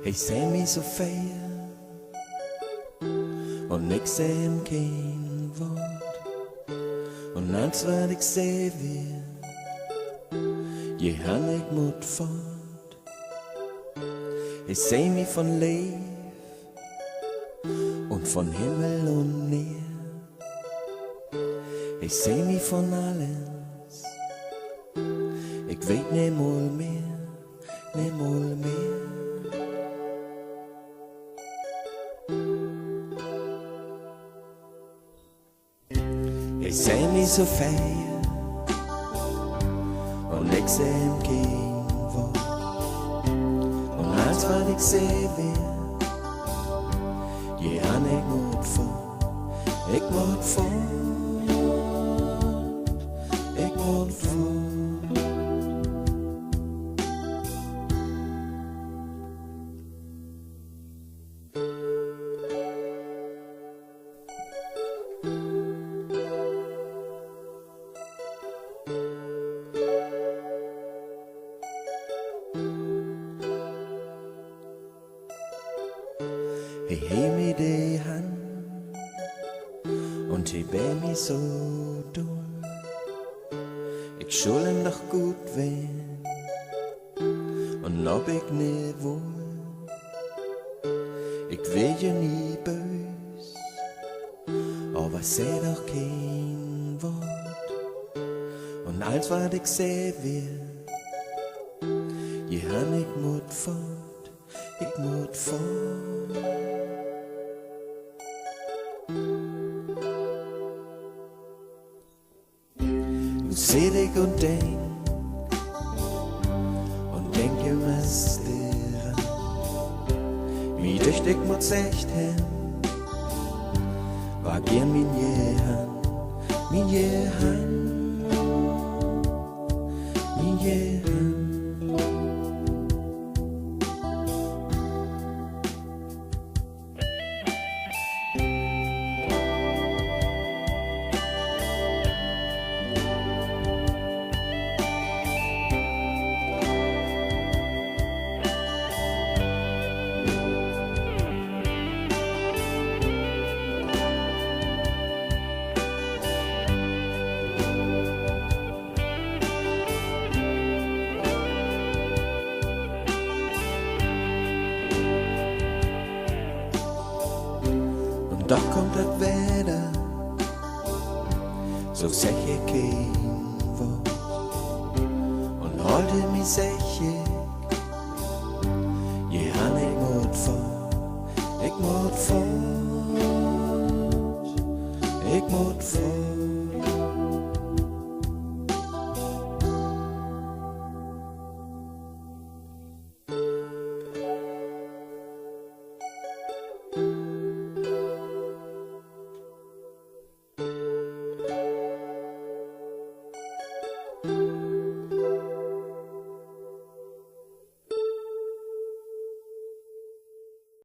Ich seh mich so feier und nix seh'n kein Wort. Und eins wat ich seh wir, je han ich mut fort. Ich seh mich von Leib und von Himmel und Meer. Ich seh mich von alles, ich weet niemol mehr, niemol mehr. Ich seh mich so feier und ich seh kein Wort. Und als was ich seh wär, je han ich mut fort, ich mut fort, ich mut fort. Ich heb mir die Hand und ich bär mich so doll. Ich schulden doch gut wen und ob ich nie wohl. Ich will ja nie bös, aber seh doch kein Wort. Und als was ich seh wir, je han ich mut fort, ich mut fort. Seh dich und denk was daran, wie dich ich mut echt hin, war gern min Jehan, min Jehan, min Jehan. Doch kommt das Wetter, so sag ich kein Wort und halte mich sicher